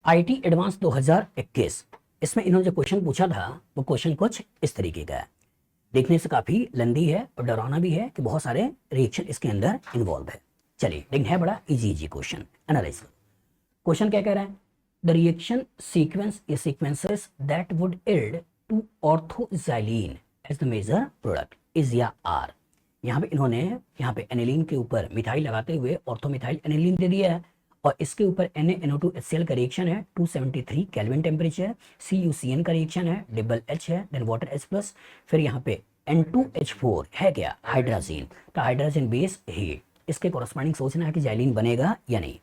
IT advance 2021 इसमें इन्होंने जो क्वेश्चन पूछा था वो क्वेश्चन कुछ इस तरीके का है। देखने से काफी लंबी है और डरावना भी है कि बहुत सारे रिएक्शन इसके अंदर इन्वॉल्व है। चलिए, लेकिन है बड़ा इजी क्वेश्चन, एनालाइज करो। क्वेश्चन क्या कह रहा है? द रिएक्शन सीक्वेंस या sequences that would yield to orthoxylene as the major product is या आर। यहाँ पे इन्होंने यहाँ पे एनिलीन के ऊपर मिथाइल लगाते हुए ऑर्थोमिथाइल एनिलीन दे दिया है और इसके ऊपर NaNO2HCl का रिएक्शन है 273 केल्विन टेम्परेचर, CuCN का रिएक्शन है, डबल H है, देन वाटर H+, फिर यहाँ पे N2H4 है क्या? हाइड्रोजन। तो हाइड्रोजन बेस हीट, इसके कॉरस्पॉन्डिंग सोचना है कि जाइलिन बनेगा या नहीं।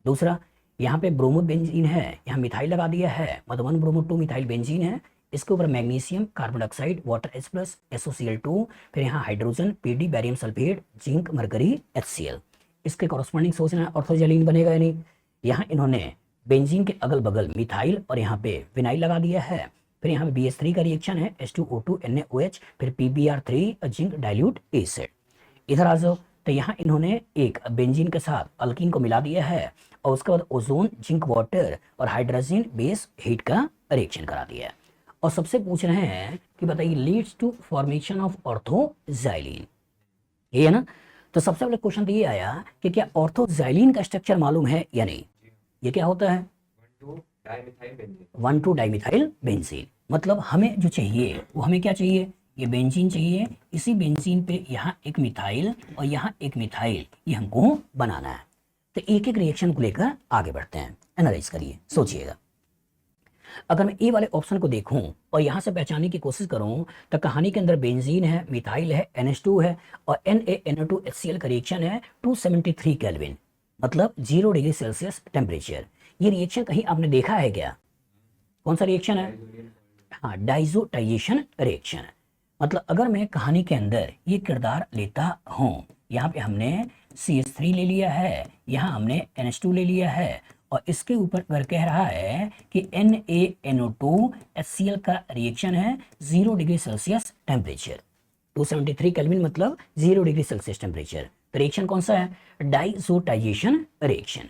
दूसरा, यहाँ पे ब्रोमो बेंजीन है, यहाँ मिथाइल लगा दिया है, मतलब 1 ब्रोमो 2 मिथाइल बेंजीन है, इसके ऊपर magnesium, carbon dioxide, water H+, SOCl2, फिर यहाँ hydrogen, PD, barium sulphate, zinc, mercury, HCl। इसके कॉरस्पॉन्डिंग सोचना है ऑर्थोजाइलीन बनेगा या नहीं। यहाँ इन्होंने बेंजीन के अगल बगल मिथाइल और यहाँ पे विनाइल लगा दिया है, फिर यहाँ पे BH3 का रिएक्शन है, H2O2 NaOH, फिर PBr3 जिंक डाइल्यूट एसिड। इधर आ जाओ, तो यहाँ इन्होंने एक बेंजीन के साथ अल्कीन को मिला दिया है और उसके बाद ओजोन, जिंक वाटर और हाइड्रोजन बेस हीट का रिएक्शन करा दिया है। और सबसे पूछ रहे हैं कि बताइए लीड्स टू फॉर्मेशन ऑफ ऑर्थोजाइलीन, ये है ना। तो सबसे पहले क्वेश्चन तो ये आया कि क्या ऑर्थोजाइलीन का स्ट्रक्चर मालूम है या नहीं। ये क्या होता है? 1,2 डाइमिथाइल बेंजीन। मतलब हमें जो चाहिए वो हमें क्या चाहिए? ये बेंजीन चाहिए, इसी बेंजीन पे यहाँ एक मिथाइल और यहाँ एक मिथाइल, ये हमको बनाना है। तो एक एक रिएक्शन को लेकर आगे बढ़ते हैं, एनालाइज करिए, सोचिएगा। अगर मैं ए वाले ऑप्शन को देखूं और यहाँ से पहचानने की कोशिश करूं तो कहानी के अंदर बेंजीन है, मिथाइल है, NH2 है और NaNO2HCl का रिएक्शन है 273 केल्विन, मतलब 0 डिग्री सेल्सियस टेम्परेचर। ये रिएक्शन कहीं आपने देखा है क्या? कौन सा रिएक्शन है? हाँ, डाइजोटाइजेशन रिएक्शन। मतलब अगर मैं कहानी के अंदर ये किरदार लेता हूँ, यहाँ पे हमने CH3 ले लिया है, यहाँ हमने NH2 ले लिया है और इसके ऊपर अगर कह रहा है कि NaNO2HCl का रिएक्शन है 0 डिग्री सेल्सियस टेम्परेचर, 273 केल्विन मतलब 0 डिग्री सेल्सियस टेम्परेचर। तो रिएक्शन कौन सा है? Diazotization reaction.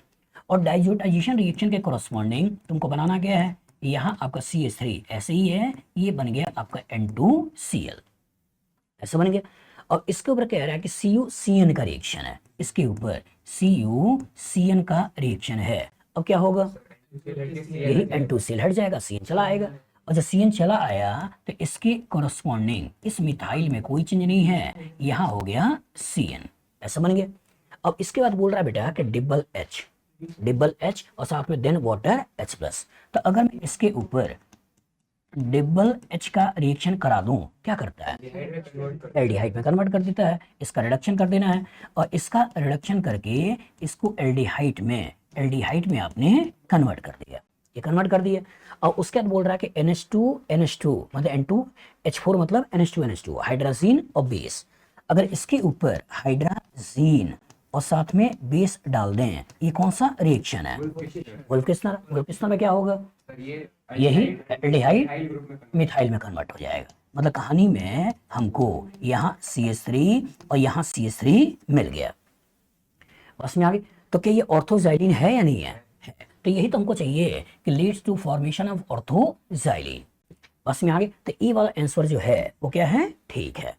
और डाइजोटाइजेशन रिएक्शन के कॉरस्पॉन्डिंग तुमको बनाना क्या है? यहाँ आपका CH3 ऐसे ही है, ये बन गया आपका N2Cl, ऐसा बन गया। और इसके ऊपर कह रहा है कि CuCN का रिएक्शन है, इसके ऊपर CuCN का रिएक्शन है। अब क्या होगा? यही N2Cl हट जाएगा, CN चला आएगा। और जब CN चला आया तो इसके कॉरस्पॉन्डिंग इस मिथाइल में कोई चेंज नहीं है, यहाँ हो गया CN, ऐसा बन गया। अब इसके बाद बोल रहा है बेटा कि डबल H और साथ में देन वाटर H+। तो अगर मैं इसके ऊपर डबल H का रिएक्शन करा दूं, क्या करता है? एल्डिहाइड में कन्वर्ट कर देता है। इसका रिडक्शन कर देना है और इसका रिडक्शन करके इसको एल्डिहाइड में आपने कन्वर्ट कर दिया, ये कन्वर्ट कर दिया। और उसके बाद बोल रहा है कि NH2 मतलब N2H4 मतलब NH2 हाइड्रोजन और बेस। अगर इसके ऊपर हाइड्रोजन और साथ में बेस डाल दें, ये कौन सा रिएक्शन है? वुल्फकिस्टनर में क्या होगा? यही एल्डिहाइड मिथाइल में कन्वर्ट हो जाएगा। मतलब कहानी में हमको यहाँ CH3 और यहाँ CH3 मिल गया, बस में आ गई। तो क्या ये ऑर्थोजाइलीन है या नहीं है? तो यही तो हमको चाहिए कि लीड्स टू फॉर्मेशन ऑफ ऑर्थोजाइलीन, बस में आ गई। तो ई वाला आंसर जो है वो क्या है? ठीक है।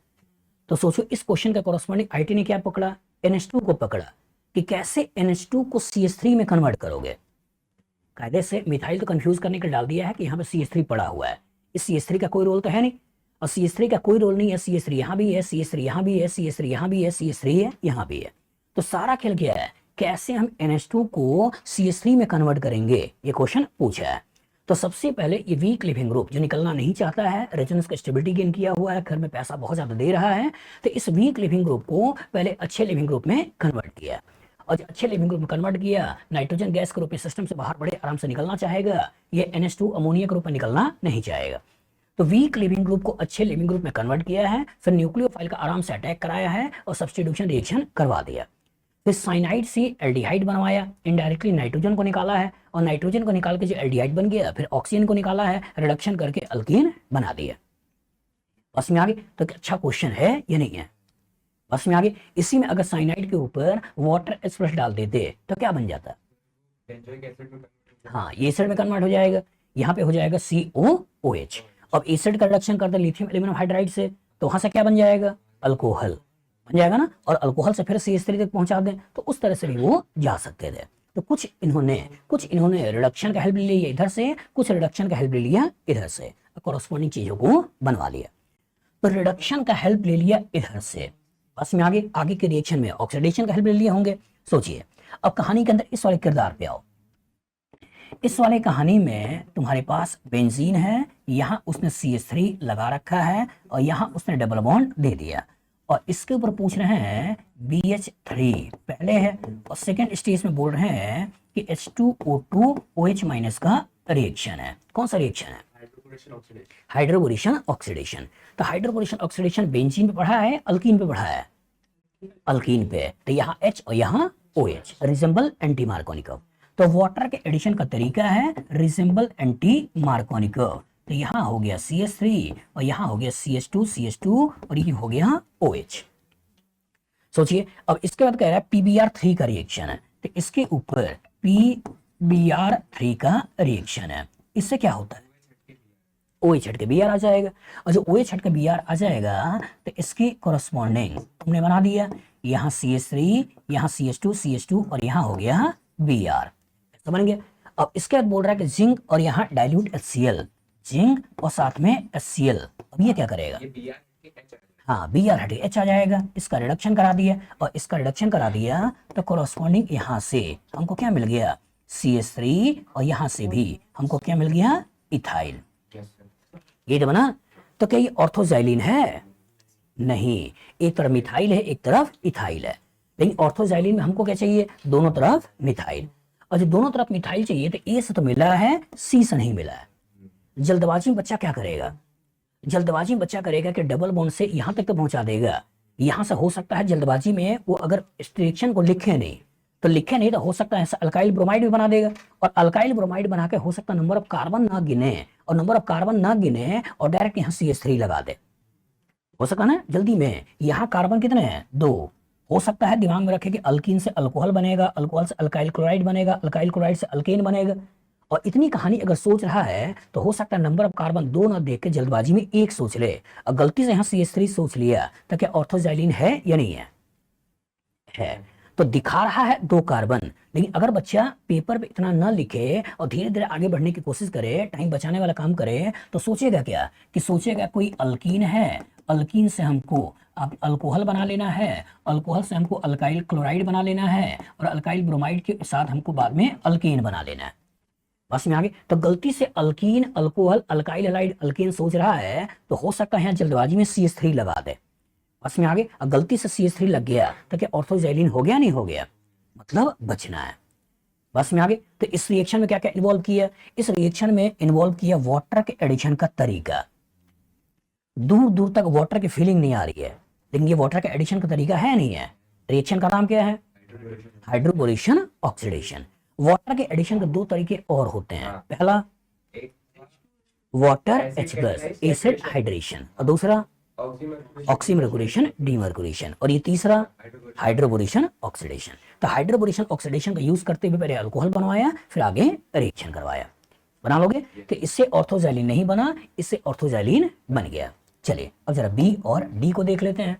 तो सोचो इस क्वेश्चन का कॉरस्पॉन्डिंग आईटी ने क्या पकड़ा? NH2 को पकड़ा कि कैसे NH2 को CH3 में कन्वर्ट करोगे। कायदे से मिथाइल तो कंफ्यूज करने के डाल दिया है कि यहाँ पे CH3 पड़ा हुआ है, इस CH3 का कोई रोल तो है नहीं और CH3 का कोई रोल नहीं है। CH3 यहाँ भी है, CH3 यहाँ भी है, CH3 यहाँ भी है, CH3 है यहाँ भी है। तो सारा खेल क्या है? कैसे हम NH2 को CH3 में कन्वर्ट करेंगे, ये क्वेश्चन पूछा है। तो सबसे पहले ये वीक लिविंग ग्रुप जो निकलना नहीं चाहता है, रेजोनेंस का स्टेबिलिटी गेन किया हुआ है, घर में पैसा बहुत ज्यादा दे रहा है, तो इस वीक लिविंग ग्रुप को पहले अच्छे लिविंग ग्रुप में कन्वर्ट किया और जब अच्छे लिविंग ग्रुप में कन्वर्ट किया, नाइट्रोजन गैस के रूप में सिस्टम से बाहर बड़े आराम से निकलना चाहेगा, ये NH2 अमोनिया के रूप में निकलना नहीं चाहेगा। तो वीक लिविंग ग्रुप को अच्छे लिविंग ग्रुप में कन्वर्ट किया है, फिर न्यूक्लियोफाइल का आराम से अटैक कराया है और सब्स्टिट्यूशन रिएक्शन करवा दिया। फिर साइनाइड से एल्डिहाइड बनवाया, इनडायरेक्टली नाइट्रोजन को निकाला है और नाइट्रोजन को निकाल के जो एल्डिहाइड बन गया, फिर ऑक्सीजन को निकाला है, रिडक्शन करके अल्कीन बना दिया। बस में आ गई। तो अच्छा क्वेश्चन है या नहीं है? बस में आगे। इसी में अगर साइनाइड के ऊपर वाटर H+ डाल देते तो क्या बन जाता? हाँ ये एसिड में कन्वर्ट हो जाएगा, यहाँ पे हो जाएगा COOH। अब एसिड का रिडक्शन करते लिथियम एल्यूमिनियम हाइड्राइड से, तो वहां से क्या बन जाएगा, अल्कोहल बन जाएगा ना, और अल्कोहल से फिर CH3 तक पहुंचा दें, तो उस तरह से भी वो जा सकते थे। तो कुछ इन्होंने रिडक्शन का हेल्प ले लिया इधर से, कुछ रिडक्शन का हेल्प ले लिया इधर से, कॉरस्पॉन्डिंग चीजों को बनवा लिया। तो रिडक्शन का हेल्प ले लिया इधर से, बस में आगे के रिएक्शन में ऑक्सीडेशन का हेल्प ले लिए होंगे। सोचिए अब कहानी के अंदर इस वाले किरदार पे आओ। इस वाले कहानी में तुम्हारे पास बेंजीन है, यहां उसने CH3 लगा रखा है और यहां उसने डबल बॉन्ड दे दिया, और इसके ऊपर पूछ रहे हैं BH3 पहले है, और सेकेंड स्टेज में बोल रहे हैं कि H2O2 OH- का रिएक्शन है। कौन सा रिएक्शन है, हाइड्रोबोरेशन ऑक्सीडेशन। तो हाइड्रोबोरेशन ऑक्सीडेशन बेंजीन पे पढ़ा है, अल्कीन पे पढ़ा है, अल्कीन पे, तो यहाँ H और यहाँ OH, रिजेंबल एंटी मार्कोनिक। तो वाटर के एडिशन का तरीका है रिजेंबल एंटी मार्कोनिक। तो यहाँ हो गया CH3 और यहाँ हो गया CH2 और ये हो गया OH। सोचिए अब इसके बाद कह रहा है PBr3 का रिएक्शन है, तो इसके ऊपर PBr3 का रिएक्शन है, इससे क्या होता है, OH हट के Br आ जाएगा, और जो OH हट के Br आ जाएगा तो इसकी कॉरस्पॉन्डिंग तुमने बना दिया, यहाँ CH3, यहाँ CH2 और यहाँ हो गया Br, समझ गए। अब इसके बाद बोल रहा है कि जिंक और यहाँ डाइल्यूट HCl, जिंक और साथ में HCl, अब ये क्या करेगा, हाँ Br हटे H आ जाएगा, इसका रिडक्शन करा दिया, और इसका रिडक्शन करा दिया तो कॉरस्पॉन्डिंग यहाँ से हमको क्या मिल गया, CH3, और यहाँ से भी हमको क्या मिल गया, इथाइल। ये तो बना। तो क्या ये ऑर्थोजाइलिन है, नहीं, एक तरफ मिथाइल है एक तरफ इथाइल है, लेकिन ऑर्थोजाइलिन में हमको क्या चाहिए, दोनों तरफ मिथाइल, और जो दोनों तरफ मिथाइल चाहिए तो ए से तो मिला है, सी से नहीं मिला है। जल्दबाजी में बच्चा क्या करेगा, जल्दबाजी में बच्चा करेगा कि डबल बॉन्ड से यहां तक तो पहुंचा देगा, यहां से हो सकता है जल्दबाजी में वो अगर रिएक्शन को लिखे नहीं तो हो सकता है अल्काइल ब्रोमाइड भी बना देगा, और अल्काइल ब्रोमाइड बना के हो सकता है नंबर ऑफ कार्बन ना गिने, और नंबर ऑफ कार्बन ना गिने और डायरेक्ट यहाँ CH3 लगा दे, हो सकता है ना जल्दी में। यहाँ कार्बन कितने हैं, 2, हो सकता है दिमाग में रखे कि अल्कीन से अल्कोहल बनेगा, अल्कोहल से अल्काइल क्लोराइड बनेगा, अल्काइल क्लोराइड से अल्केन बनेगा, और इतनी कहानी अगर सोच रहा है तो हो सकता है नंबर ऑफ कार्बन 2 ना देख के जल्दबाजी में 1 सोच ले, और गलती से यहाँ CH3 सोच लिया, तो क्या ऑर्थोजाइलिन है या नहीं है। तो दिखा रहा है 2 कार्बन, लेकिन अगर बच्चा पेपर पे इतना ना लिखे और धीरे धीरे आगे बढ़ने की कोशिश करे, टाइम बचाने वाला काम करे, तो सोचेगा क्या कि सोचेगा कोई अल्कीन है, अल्कीन से हमको अब अल्कोहल बना लेना है, अल्कोहल से हमको अल्काइल क्लोराइड बना लेना है, और अल्काइल ब्रोमाइड के साथ हमको बाद में अल्केन बना लेना है, बस में आगे। तो गलती से alkyne, alcohol, alkyl halide, alkane सोच रहा है, तो हो सकता है यहाँ जल्दबाजी में CH3 लगा दे, बस में आगे। अब गलती से CH3 लग गया तो क्या ऑर्थोजाइलिन हो गया, नहीं हो गया, मतलब बचना है, बस में आगे। तो इस रिएक्शन में क्या क्या इन्वॉल्व किया, इस रिएक्शन में इन्वॉल्व किया वाटर के एडिशन का तरीका। दूर दूर तक वाटर की फीलिंग नहीं आ रही है, लेकिन ये वाटर का एडिशन का तरीका है नहीं है। रिएक्शन का नाम क्या है, हाइड्रोबोरेशन ऑक्सीडेशन। वाटर के एडिशन के 2 तरीके और होते हैं, पहला वाटर H+, एसिड हाइड्रेशन, और दूसरा ऑक्सीमर्कुरेशन डीमर्कुरेशन, और ये तीसरा हाइड्रोबोरेशन ऑक्सीडेशन। तो हाइड्रोबोरेशन ऑक्सीडेशन का यूज करते हुए पहले अल्कोहल बनवाया, फिर आगे रिएक्शन करवाया, बना लोगे। तो इससे ऑर्थोजाइलिन नहीं बना, इससे ऑर्थोजाइलिन बन गया। चलिए अब जरा बी और डी को देख लेते हैं।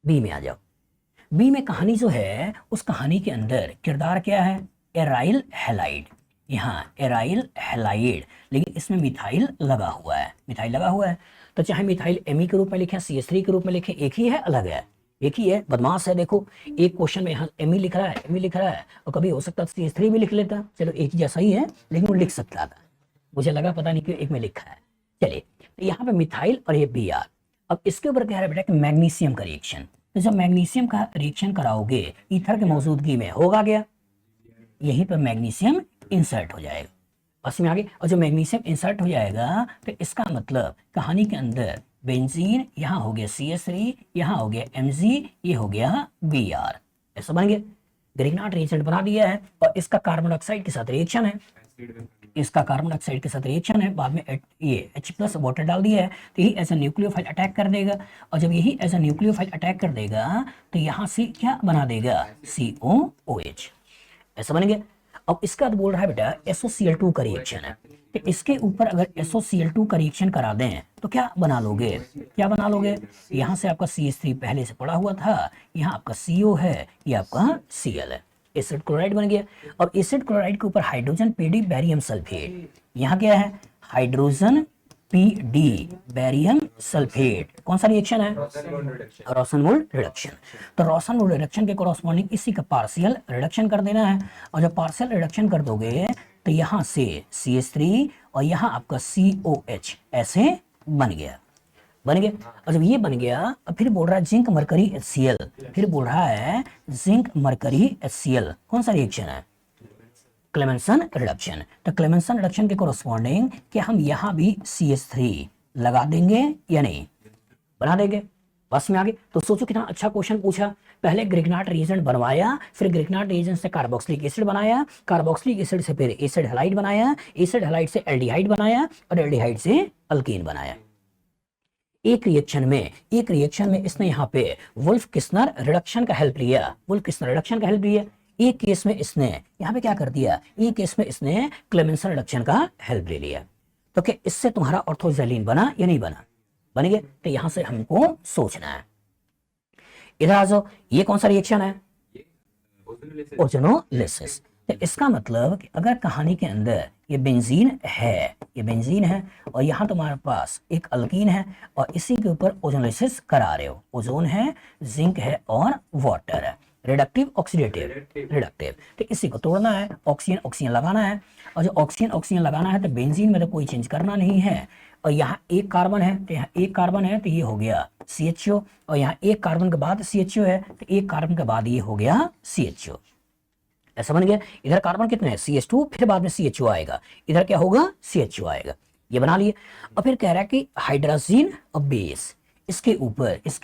बी में आ जाओ। बी में कहानी जो है, उस कहानी के अंदर किरदार क्या है, एराइल हैलाइड, यहाँ एराइल हैलाइड, लेकिन इसमें मिथाइल लगा हुआ है, मिथाइल लगा हुआ है। तो चाहे मिथाइल Me के रूप में लिखें, CH3 के रूप में लिखें, एक ही है, अलग है, एक ही है। बदमाश है, देखो एक क्वेश्चन में यहाँ Me लिख रहा है, Me लिख रहा है, और कभी हो सकता है CH3 भी लिख लेता, चलो एक ही जैसा ही है, लेकिन वो लिख सकता था, मुझे लगा पता नहीं क्यों एक में लिखा है। चलिए तो यहाँ पे मिथाइल और ये Br। अब इसके ऊपर कह रहा है बेटा कि मैग्नीशियम का रिएक्शन, तो जब मैग्नीशियम का रिएक्शन कराओगे ईथर की मौजूदगी में, होगा क्या, यहीं पर मैग्नीशियम इंसर्ट हो जाएगा, बस में आगे। और जो मैग्नीशियम इंसर्ट हो जाएगा तो इसका मतलब कहानी के अंदर बेंजीन, यहाँ हो गया CH3, यहाँ हो गया Mg, ये हो गया Br, ऐसा बन गया। ग्रिग्नार्ड रिएजेंट बना दिया है, और इसका कार्बन डाइऑक्साइड के साथ रिएक्शन है, इसका कार्बन डाइऑक्साइड के साथ रिएक्शन है, बाद में ये H+ वाटर डाल दिया है, तो यही एज अ न्यूक्लियोफाइल अटैक कर देगा, और जब यही एज अ न्यूक्लियोफाइल अटैक कर देगा तो यहाँ से क्या बना देगा, COOH, ऐसा बन गया। अब इसका बाद बोल रहा है बेटा SOCl2 का रिएक्शन है, तो इसके ऊपर अगर SOCl2 का रिएक्शन करा दें तो क्या बना लोगे, क्या बना लोगे? यहाँ से आपका CH3 पहले से पड़ा हुआ था, यहाँ आपका CO है, ये आपका Cl है, एसिड क्लोराइड बन गया। और एसिड क्लोराइड के ऊपर हाइड्रोजन PD बैरियम सल्फेट, यहाँ क्या है हाइड्रोजन PD बैरियम सल्फेट, कौन सा रिएक्शन है? रोशन-वुड रिडक्शन। तो रोशन-वुड रिडक्शन के कोरस्पॉन्डिंग इसी का पार्शियल रिडक्शन कर देना है, और जब पार्शियल रिडक्शन कर दोगे तो यहाँ से CH3 और यहाँ आपका COH ऐसे बन गया, बन गया। और जब ये बन गया अब फिर बोल रहा है जिंक मरकरी HCl, फिर बोल रहा है जिंक मरकरी HCl, कौन सा रिएक्शन है? Clemmensen reduction. तो क्लेमेंसन रिडक्शन के कोरस्पॉन्डिंग कि हम यहाँ भी CH3 लगा देंगे या नहीं, बना देंगे, बस में आगे। तो सोचो कितना अच्छा क्वेश्चन पूछा, पहले ग्रिग्नार्ड रिएजेंट बनवाया, फिर ग्रिग्नार्ड रिएजेंट से कार्बोक्सिलिक एसिड बनाया, कार्बोक्सिलिक एसिड से फिर एसिड हैलाइड बनाया, एसिड हैलाइड से एल्डिहाइड बनाया, और एल्डिहाइड से अल्कीन बनाया। एक रिएक्शन में इसने यहाँ पे वुल्फ किस्नर रिडक्शन का हेल्प लिया, वुल्फ किस्नर रिडक्शन का हेल्प लिया। एक केस में इसने यहाँ पे क्या कर दिया, एक केस में इसने क्लेमेंसन रिडक्शन का हेल्प ले लिया। तो क्या इससे तुम्हारा ऑर्थोजैलीन बना या नहीं बना? बन गया। तो यहां से हमको सोचना है। इधर आ जाओ, ये कौन सा रिएक्शन है? ओजोनोलिसिस। तो इसका मतलब कि अगर कहानी के अंदर ये बेंजीन है, ये बेंजीन है, और यहाँ तुम्हारे पास एक अल्कीन है, और इसी के ऊपर ओजोनोलिसिस करा रहे हो, ओजोन है, जिंक है और वाटर है, रिडक्टिव ऑक्सीडेटिव रिडक्टिव। तो इसी को तोड़ना है, ऑक्सीजन ऑक्सीजन लगाना है, और जो ऑक्सीजन ऑक्सीजन लगाना है तो बेंजीन में तो कोई चेंज करना नहीं है, और यहाँ एक कार्बन है तो यहाँ एक कार्बन है तो ये हो गया CHO, और यहाँ एक कार्बन के बाद CHO है तो एक कार्बन के बाद ये हो गया CHO, ऐसा बन गया। इधर कार्बन कितने हैं? CH2, फिर बाद में CHO आएगा, इधर क्या होगा? CHO आएगा, ये बना लिए। और फिर कह रहा है कि हाइड्रोजन और बेस, इसके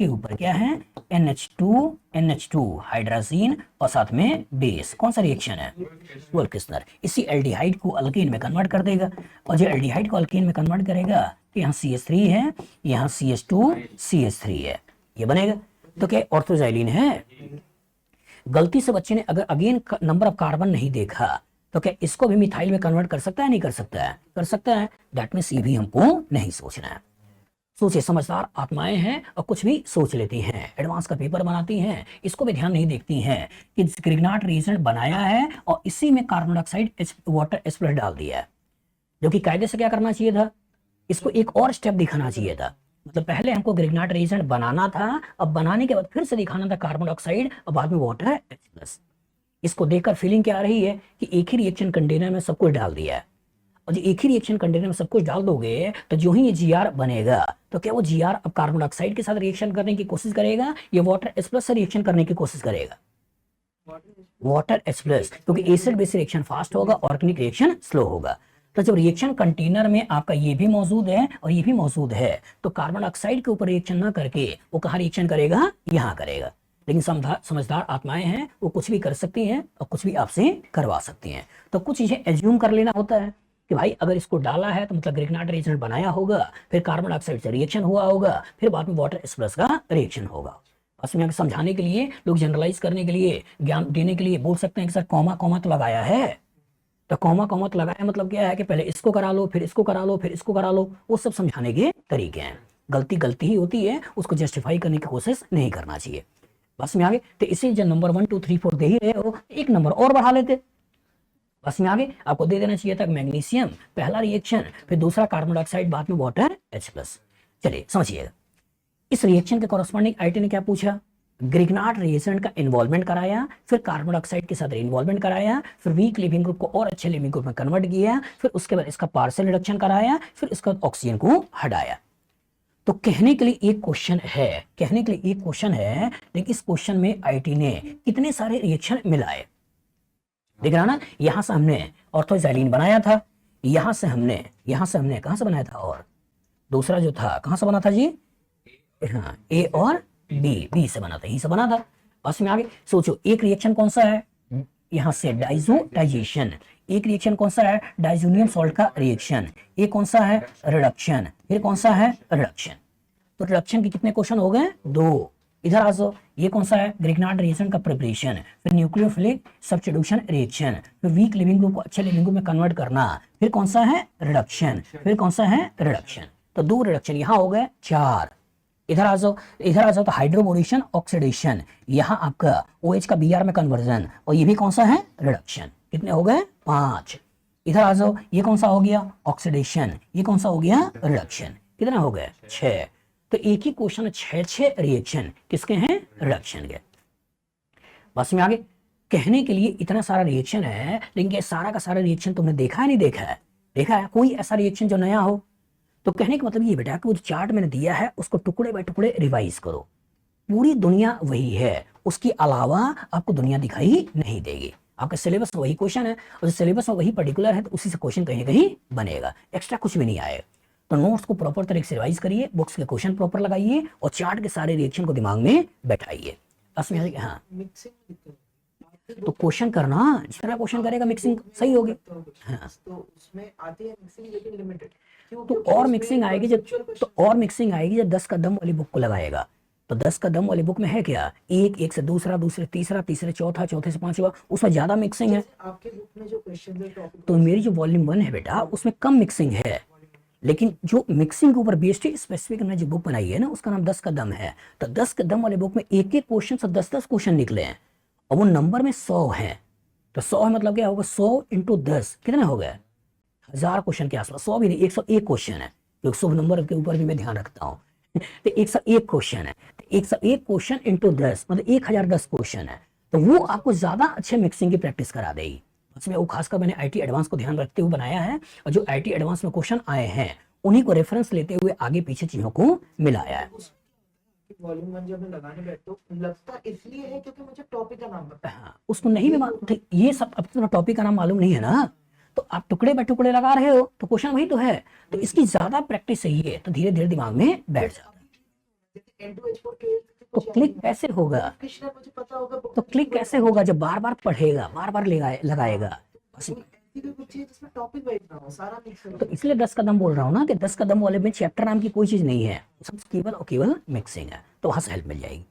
ऊपर क्या है? NH2 हाइड्रोजन और साथ में बेस, कौन सा रिएक्शन है? Wolff Kishner. इसी एल्डिहाइड को अल्कीन में कन्वर्ट कर देगा, और जो एल्डिहाइड को अल्कीन में कन्वर्ट करेगा तो यहाँ CH3 है, यहाँ CH2 CH3 है, ये बनेगा। तो क्या ऑर्थोजैलीन है? गलती से बच्चे ने अगर अगेन नंबर ऑफ कार्बन नहीं देखा तो क्या इसको भी मिथाइल में कन्वर्ट कर सकता है? नहीं कर सकता है? कर सकता है। दैट मींस ये भी हमको नहीं सोचना है। सोचिए, समझदार आत्माएं हैं और कुछ भी सोच लेती हैं, एडवांस का पेपर बनाती हैं, इसको भी ध्यान नहीं देखती हैं कि ग्रिग्नार्ड रिएजेंट बनाया है और इसी में कार्बन डाइऑक्साइड वाटर H+ डाल दिया है, जो कि कायदे से क्या करना चाहिए था? इसको एक और स्टेप दिखाना चाहिए था। मतलब पहले हमको ग्रिग्नार्ड रिएजेंट बनाना था, अब बनाने के बाद फिर से दिखाना था कार्बन डाइऑक्साइड और बाद में वाटर H+। इसको देखकर फीलिंग क्या आ रही है कि एक ही रिएक्शन कंटेनर में सब कुछ डाल दिया है, और जो एक ही रिएक्शन कंटेनर में सब कुछ डाल दोगे तो जो ही ये Gr बनेगा तो क्या वो Gr अब कार्बन डाइऑक्साइड के साथ रिएक्शन करने की कोशिश करेगा या वाटर H+ से रिएक्शन करने की कोशिश करेगा? वाटर H+, क्योंकि एसिड बेस रिएक्शन फास्ट होगा, ऑर्गेनिक रिएक्शन स्लो होगा। तो जब रिएक्शन कंटेनर में आपका ये भी मौजूद है और ये भी मौजूद है तो कार्बन डाइऑक्साइड के ऊपर रिएक्शन ना करके वो कहाँ रिएक्शन करेगा? यहाँ करेगा। लेकिन समझदार आत्माएं हैं, वो कुछ भी कर सकती हैं और कुछ भी आपसे करवा सकती हैं। तो कुछ चीजें एज्यूम कर लेना होता है कि भाई अगर इसको डाला है तो मतलब ग्रिग्नार्ड रिएजेंट बनाया होगा, फिर कार्बन डाइऑक्साइड से रिएक्शन हुआ होगा, फिर बाद में वाटर H+ का रिएक्शन होगा। बस में समझाने के लिए, लोग जनरलाइज करने के लिए, ज्ञान देने के लिए बोल सकते हैं कि सर कॉमा कॉमा तो लगाया है। तो कॉमा कॉमा तो लगाया मतलब क्या है कि पहले इसको करा लो, फिर इसको करा लो, फिर इसको करा लो, वो सब समझाने के तरीके हैं। गलती ही होती है, उसको जस्टिफाई करने की कोशिश नहीं करना चाहिए। बस में आगे। तो इसे जब नंबर 1 2 3 4 दे ही रहे हो, एक नंबर और बढ़ा लेते। बस में आगे आपको दे देना चाहिए था मैग्नीशियम पहला रिएक्शन, फिर दूसरा कार्बन डाइऑक्साइड, बाद में वाटर H+। चलिए समझिएगा, इस रिएक्शन के कॉरस्पॉन्डिंग आईटी ने क्या पूछा? ग्रिग्नार्ड रिएजेंट का इन्वॉल्वमेंट कराया, फिर कार्बन डाइऑक्साइड के साथ इन्वॉल्वमेंट कराया, फिर वीक लिविंग ग्रुप को और अच्छे लिविंग ग्रुप में कन्वर्ट किया, फिर उसके बाद इसका पार्शियल रिडक्शन कराया, फिर इसके बाद ऑक्सीजन को हटाया। तो कहने के लिए एक क्वेश्चन है, लेकिन इस क्वेश्चन में आईटी ने कितने सारे रिएक्शन मिलाए? देख रहा ना, यहां से हमने ऑर्थोजैलीन बनाया था, यहां से हमने कहां से बनाया था? और दूसरा जो था कहां से बना था जी? हाँ, ए और बी से बना था, यहीं से बना था। बस में आगे सोचो, एक रिएक्शन कौन सा है? यहां से डाइजोटाइजेशन। एक रिएक्शन कौन सा है? डाइजोनियम सॉल्ट का रिएक्शन। एक कौन सा है? रिडक्शन। फिर कौन सा है? रिडक्शन। तो रिडक्शन के कितने क्वेश्चन हो गए? 2। इधर आ जाओ, ये कौन सा है, ग्रिग्नार्ड रिएक्शन का प्रिपरेशन, फिर न्यूक्लियोफिलिक सब्स्टिट्यूशन रिएक्शन, फिर वीक लिविंग ग्रुप को अच्छे लिविंग ग्रुप में कन्वर्ट करना, फिर कौन सा है रिडक्शन, फिर कौन सा है रिडक्शन। तो 2 रिडक्शन यहाँ हो गए 4। इधर आ जाओ, इधर आ जाओ तो हाइड्रोबोरेशन ऑक्सीडेशन, यहाँ आपका OH का Br में कन्वर्जन, और ये भी कौन सा है रिडक्शन। कितने हो गए 5। इधर आ जाओ, ये कौन सा हो गया ऑक्सीडेशन, ये कौन सा हो गया रिडक्शन। कितने हो गए 6। तो एक ही क्वेश्चन में 6 रिएक्शन किसके हैं, रिडक्शन के। बस में आगे कहने के लिए इतना सारा रिएक्शन है, लेकिन ये सारा का सारा रिएक्शन तुमने देखा है नहीं देखा है, देखा है कोई ऐसा रिएक्शन जो नया हो। तो कहने का मतलब ये बेटा कि वो जो चार्ट मैंने दिया है उसको टुकड़े बाय टुकड़े रिवाइज करो। पूरी दुनिया वही है, उसके अलावा आपको दुनिया दिखाई नहीं देगी। आपका सिलेबस में वही क्वेश्चन है, और सिलेबस में वही पर्टिकुलर है, तो उसी से क्वेश्चन कहीं ना कहीं बनेगा, एक्स्ट्रा कुछ भी नहीं आएगा। तो नोट्स को प्रॉपर तरीके से रिवाइज करिए, बुक्स के क्वेश्चन प्रॉपर लगाइए, और चार्ट के सारे रिएक्शन को दिमाग में बैठाइए। बस में हाँ, तो क्वेश्चन करना जिस तरह क्वेश्चन करेगा मिक्सिंग सही होगी। हाँ, तो उसमें आती है मिक्सिंग लेकिन लिमिटेड। तो और मिक्सिंग आएगी जब, तो और मिक्सिंग आएगी जब 10 कदम वाली बुक को लगाएगा। तो 10 कदम वाली बुक में है क्या, एक से दूसरा, दूसरे तीसरा, तीसरे चौथा, चौथे से पांचवा, उसमें ज्यादा मिक्सिंग है। आपके बुक में जो क्वेश्चन है टॉपिक, तो मेरी जो वॉल्यूम 1 है बेटा उसमें कम मिक्सिंग है, लेकिन जो मिक्सिंग के ऊपर बेस्ड स्पेसिफिक मैंने जो बुक बनाई है ना उसका नाम 10 कदम है। तो 10 कदम वाले बुक में एक एक क्वेश्चन से 10-10 क्वेश्चन निकले हैं, और वो नंबर में 100 है। तो 100 मतलब क्या होगा, 100 × 10 कितने हो गए, 1000 क्वेश्चन के आसपास। 100 भी नहीं, 101 क्वेश्चन है, क्योंकि शुभ नंबर के ऊपर भी मैं ध्यान रखता हूँ। तो 101 क्वेश्चन है, तो 101 क्वेश्चन × 10 मतलब 1010 क्वेश्चन है। तो वो आपको ज्यादा अच्छे मिक्सिंग की प्रैक्टिस करा देगी। उसमें वो खासकर मैंने IT एडवांस को ध्यान रखते हुए बनाया है, और जो IT एडवांस में क्वेश्चन आए हैं उन्हीं को रेफरेंस लेते हुए आगे पीछे चीजों को मिलाया है। वॉल्यूम 1 जब मैं लगाने बैठता हूं लगता इसलिए है क्योंकि मुझे टॉपिक का नाम पता है। हाँ, उसको नहीं भी मालूम, ये सब अब तो टॉपिक का नाम मालूम नहीं है ना, तो आप टुकड़े बाय टुकड़े लगा रहे हो, तो क्वेश्चन वही तो है। तो इसकी ज्यादा प्रैक्टिस चाहिए, है तो धीरे धीरे दिमाग में बैठ जाता है। तो क्लिक कैसे होगा, मुझे पता होगा, तो क्लिक कैसे होगा, जब बार बार पढ़ेगा, बार बार लगाएगा। जिसमें टॉपिक वाइज ना हो, सारा मिक्स हो। तो इसलिए 10 कदम बोल रहा हूँ ना कि 10 कदम वाले में चैप्टर नाम की कोई चीज नहीं है, सब केवल और केवल मिक्सिंग है, तो वहां से हेल्प मिल जाएगी।